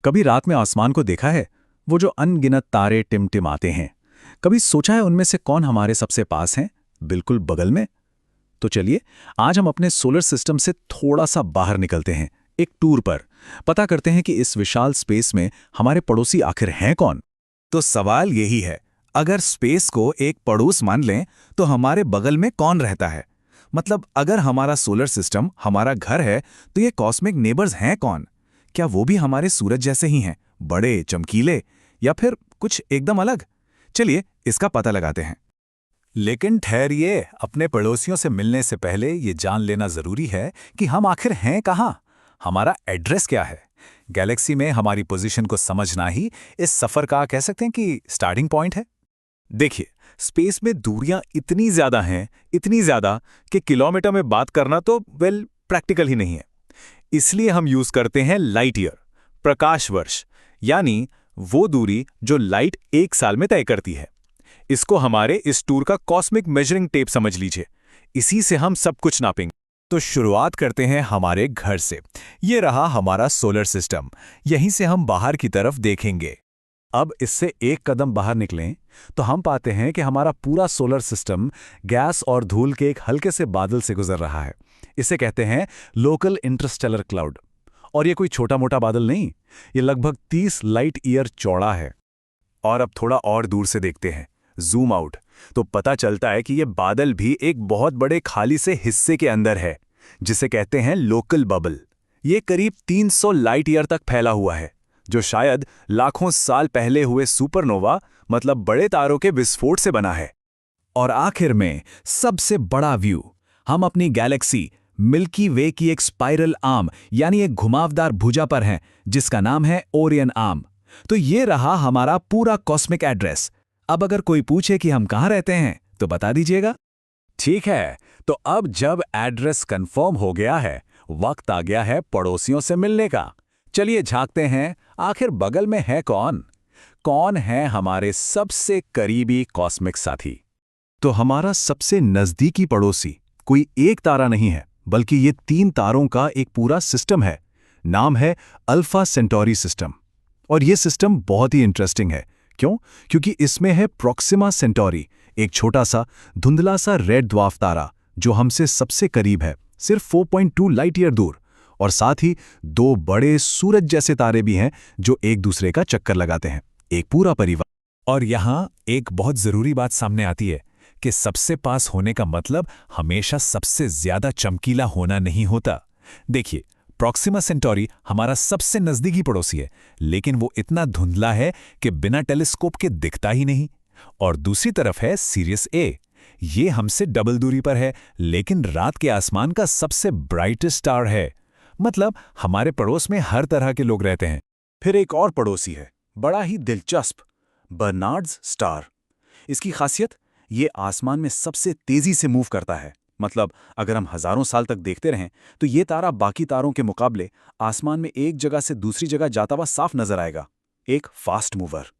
कभी रात में आसमान को देखा है? वो जो अनगिनत तारे टिमटिमाते हैं। कभी सोचा है उनमें से कौन हमारे सबसे पास हैं, बिल्कुल बगल में? तो चलिए, आज हम अपने सोलर सिस्टम से थोड़ा सा बाहर निकलते हैं, एक टूर पर। पता करते हैं कि इस विशाल स्पेस में हमारे पड़ोसी आखिर हैं कौन। तो सवाल यही है, अगर स्पेस को एक पड़ोस मान लें तो हमारे बगल में कौन रहता है? मतलब अगर हमारा सोलर सिस्टम हमारा घर है तो ये कॉस्मिक नेबर्स हैं कौन? क्या वो भी हमारे सूरज जैसे ही हैं, बड़े, चमकीले, या फिर कुछ एकदम अलग? चलिए इसका पता लगाते हैं। लेकिन ठहरिए, अपने पड़ोसियों से मिलने से पहले ये जान लेना जरूरी है कि हम आखिर हैं कहाँ, हमारा एड्रेस क्या है। गैलेक्सी में हमारी पोजीशन को समझना ही इस सफर का कह सकते हैं कि स्टार्टिंग पॉइंट है। देखिए, स्पेस में दूरियां इतनी ज्यादा हैं, इतनी ज्यादा कि किलोमीटर में बात करना तो प्रैक्टिकल ही नहीं है। इसलिए हम यूज करते हैं लाइट ईयर, प्रकाश वर्ष, यानी वो दूरी जो लाइट एक साल में तय करती है। इसको हमारे इस टूर का कॉस्मिक मेजरिंग टेप समझ लीजिए। इसी से हम सब कुछ नापेंगे। तो शुरुआत करते हैं हमारे घर से। ये रहा हमारा सोलर सिस्टम। यहीं से हम बाहर की तरफ देखेंगे। अब इससे एक कदम बाहर निकलें तो हम पाते हैं कि हमारा पूरा सोलर सिस्टम गैस और धूल के एक हल्के से बादल से गुजर रहा है। इसे कहते हैं लोकल इंटरस्टेलर क्लाउड। और ये कोई छोटा मोटा बादल नहीं, ये लगभग 30 लाइट ईयर चौड़ा है। और अब थोड़ा और दूर से देखते हैं, जूम आउट, तो पता चलता है कि ये बादल भी एक बहुत बड़े खाली से हिस्से के अंदर है, जिसे कहते हैं लोकल बबल। ये करीब 300 लाइट ईयर तक फैला हुआ है, जो शायद लाखों साल पहले हुए सुपरनोवा, मतलब बड़े तारों के विस्फोट से बना है। और आखिर में सबसे बड़ा व्यू, हम अपनी गैलेक्सी मिल्की वे की एक स्पाइरल आर्म यानी एक घुमावदार भुजा पर हैं, जिसका नाम है ओरियन आर्म। तो ये रहा हमारा पूरा कॉस्मिक एड्रेस। अब अगर कोई पूछे कि हम कहाँ रहते हैं तो बता दीजिएगा। ठीक है, तो अब जब एड्रेस कंफर्म हो गया है, वक्त आ गया है पड़ोसियों से मिलने का। चलिए झांकते हैं, आखिर बगल में है कौन? कौन है हमारे सबसे करीबी कॉस्मिक साथी? तो हमारा सबसे नजदीकी पड़ोसी कोई एक तारा नहीं है, बल्कि ये 3 तारों का एक पूरा सिस्टम है। नाम है अल्फा सेंटोरी सिस्टम। और ये सिस्टम बहुत ही इंटरेस्टिंग है। क्यों? क्योंकि इसमें है प्रोक्सिमा सेंटोरी, एक छोटा सा धुंधला सा रेड ड्वार्फ तारा जो हमसे सबसे करीब है, सिर्फ 4.2 लाइट ईयर दूर। और साथ ही 2 बड़े सूरज जैसे तारे भी हैं जो एक दूसरे का चक्कर लगाते हैं, एक पूरा परिवार। और यहाँ एक बहुत जरूरी बात सामने आती है कि सबसे पास होने का मतलब हमेशा सबसे ज्यादा चमकीला होना नहीं होता। देखिए, प्रॉक्सिमा सेंटोरी हमारा सबसे नजदीकी पड़ोसी है, लेकिन वो इतना धुंधला है कि बिना टेलीस्कोप के दिखता ही नहीं। और दूसरी तरफ है सीरियस ए। ये हमसे डबल दूरी पर है, लेकिन रात के आसमान का सबसे ब्राइटेस्ट स्टार है। मतलब हमारे पड़ोस में हर तरह के लोग रहते हैं। फिर एक और पड़ोसी है, बड़ा ही दिलचस्प, बर्नार्ड्स स्टार। इसकी खासियत, ये आसमान में सबसे तेजी से मूव करता है। मतलब अगर हम हजारों साल तक देखते रहें तो ये तारा बाकी तारों के मुकाबले आसमान में एक जगह से दूसरी जगह जाता हुआ साफ नजर आएगा। एक फास्ट मूवर।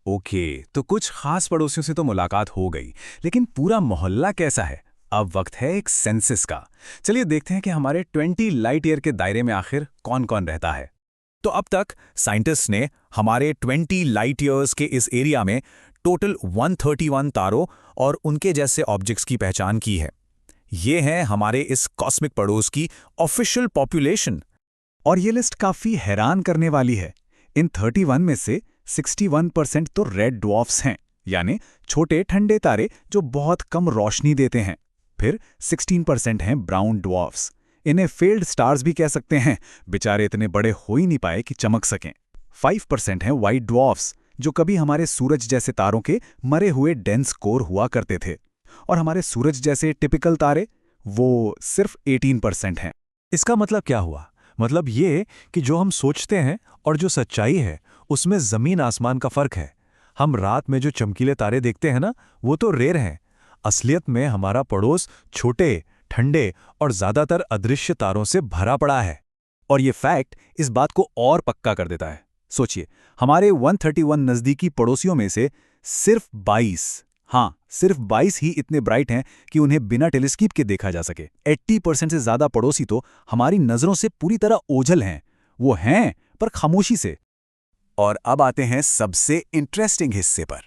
ओके, तो कुछ खास पड़ोसियों से तो मुलाकात हो गई, लेकिन पूरा मोहल्ला कैसा है? अब वक्त है एक सेंसस का। चलिए देखते हैं कि हमारे 20 लाइट ईयर के दायरे में आखिर कौन कौन रहता है। तो अब तक साइंटिस्ट ने हमारे 20 लाइट ईयर्स के इस एरिया में टोटल 131 तारों और उनके जैसे ऑब्जेक्ट्स की पहचान की है। ये हैं हमारे इस कॉस्मिक पड़ोस की ऑफिशियल पॉपुलेशन। और ये लिस्ट काफी हैरान करने वाली है। इन 31 में से 61% तो रेड ड्वार्फ्स हैं, यानी छोटे ठंडे तारे जो बहुत कम रोशनी देते हैं। फिर 16% हैं ब्राउन ड्वार्फ्स। इन्हें फेल्ड स्टार्स भी कह सकते हैं, बेचारे इतने बड़े हो ही नहीं पाए कि चमक सकें। 5% हैं व्हाइट ड्वार्फ्स, जो कभी हमारे सूरज जैसे तारों के मरे हुए डेंस कोर हुआ करते थे। और हमारे सूरज जैसे टिपिकल तारे, वो सिर्फ 18% हैं। इसका मतलब क्या हुआ? मतलब ये कि जो हम सोचते हैं और जो सच्चाई है, उसमें जमीन आसमान का फर्क है। हम रात में जो चमकीले तारे देखते हैं ना, वो तो रेयर हैं। असलियत में हमारा पड़ोस छोटे, ठंडे और ज्यादातर अदृश्य तारों से भरा पड़ा है। और ये फैक्ट इस बात को और पक्का कर देता है। सोचिए, हमारे 131 नजदीकी पड़ोसियों में से सिर्फ 22, हाँ सिर्फ 22 ही इतने ब्राइट हैं कि उन्हें बिना टेलीस्कोप के देखा जा सके। 80% से ज्यादा पड़ोसी तो हमारी नजरों से पूरी तरह ओझल हैं। वो हैं पर खामोशी से। और अब आते हैं सबसे इंटरेस्टिंग हिस्से पर।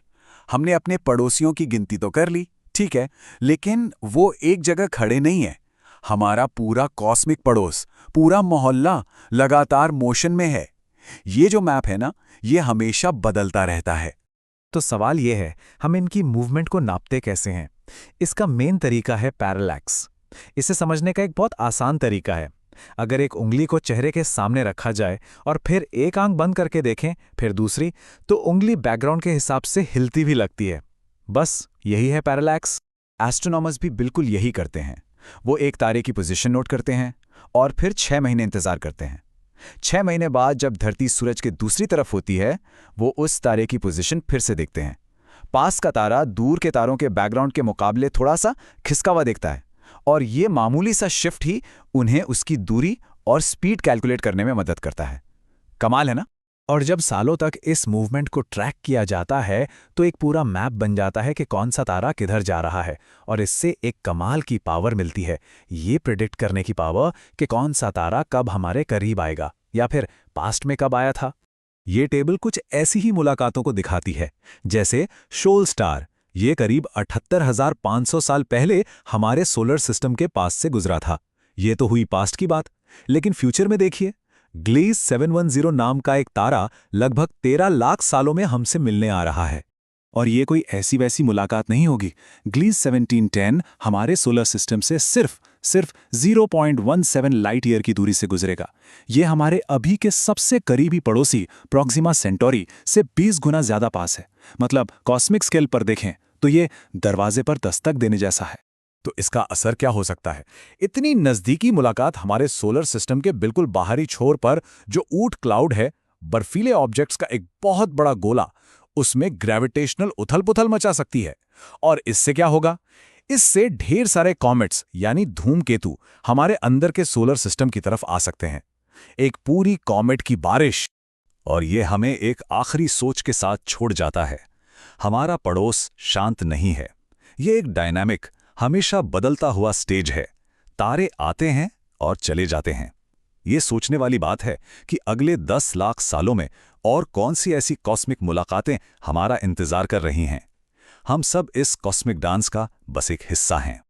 हमने अपने पड़ोसियों की गिनती तो कर ली, ठीक है, लेकिन वो एक जगह खड़े नहीं है। हमारा पूरा कॉस्मिक पड़ोस, पूरा मोहल्ला लगातार मोशन में है। ये जो मैप है ना, ये हमेशा बदलता रहता है। तो सवाल ये है, हम इनकी मूवमेंट को नापते कैसे हैं? इसका मेन तरीका है पैरेलैक्स। इसे समझने का एक बहुत आसान तरीका है। अगर एक उंगली को चेहरे के सामने रखा जाए और फिर एक आंख बंद करके देखें, फिर दूसरी, तो उंगली बैकग्राउंड के हिसाब से हिलती भी लगती है। बस यही है पैरेलैक्स। एस्ट्रोनॉमर्स भी बिल्कुल यही करते हैं। वो एक तारे की पोजीशन नोट करते हैं और फिर 6 महीने इंतजार करते हैं। 6 महीने बाद जब धरती सूरज के दूसरी तरफ होती है, वो उस तारे की पोजीशन फिर से देखते हैं। पास का तारा दूर के तारों के बैकग्राउंड के मुकाबले थोड़ा सा खिसका हुआ दिखता है, और ये मामूली सा शिफ्ट ही उन्हें उसकी दूरी और स्पीड कैलकुलेट करने में मदद करता है। कमाल है ना? और जब सालों तक इस मूवमेंट को ट्रैक किया जाता है, तो एक पूरा मैप बन जाता है कि कौन सा तारा किधर जा रहा है। और इससे एक कमाल की पावर मिलती है, ये प्रिडिक्ट करने की पावर कि कौन सा तारा कब हमारे करीब आएगा या फिर पास्ट में कब आया था। ये टेबल कुछ ऐसी ही मुलाकातों को दिखाती है, जैसे शोल स्टार। ये करीब 78,500 साल पहले हमारे सोलर सिस्टम के पास से गुजरा था। ये तो हुई पास्ट की बात, लेकिन फ्यूचर में देखिए, ग्लीस 710 नाम का एक तारा लगभग 13 लाख सालों में हमसे मिलने आ रहा है। और ये कोई ऐसी वैसी मुलाकात नहीं होगी। ग्लीस 1710 हमारे सोलर सिस्टम से सिर्फ 0.17 लाइट ईयर की दूरी से गुजरेगा। ये हमारे अभी के सबसे करीबी पड़ोसी प्रॉक्सिमा सेंटोरी से 20 गुना ज्यादा पास है। मतलब कॉस्मिक स्केल पर देखें तो ये दरवाजे पर दस्तक देने जैसा है। तो इसका असर क्या हो सकता है? इतनी नज़दीकी मुलाकात हमारे सोलर सिस्टम के बिल्कुल बाहरी छोर पर जो ऊट क्लाउड है, बर्फीले ऑब्जेक्ट्स का एक बहुत बड़ा गोला, उसमें ग्रेविटेशनल उथल-पुथल मचा सकती है। और इससे क्या होगा? इससे ढेर सारे कॉमेट्स यानी धूमकेतु हमारे अंदर के सोलर सिस्टम की तरफ आ सकते हैं। एक पूरी कॉमेट की बारिश। और ये हमें एक आखिरी सोच के साथ छोड़ जाता है। हमारा पड़ोस शांत नहीं है। ये एक डायनामिक, हमेशा बदलता हुआ स्टेज है। तारे आते हैं और चले जाते हैं। ये सोचने वाली बात है कि अगले 10 लाख सालों में और कौन सी ऐसी कॉस्मिक मुलाकातें हमारा इंतजार कर रही हैं। हम सब इस कॉस्मिक डांस का बस एक हिस्सा हैं।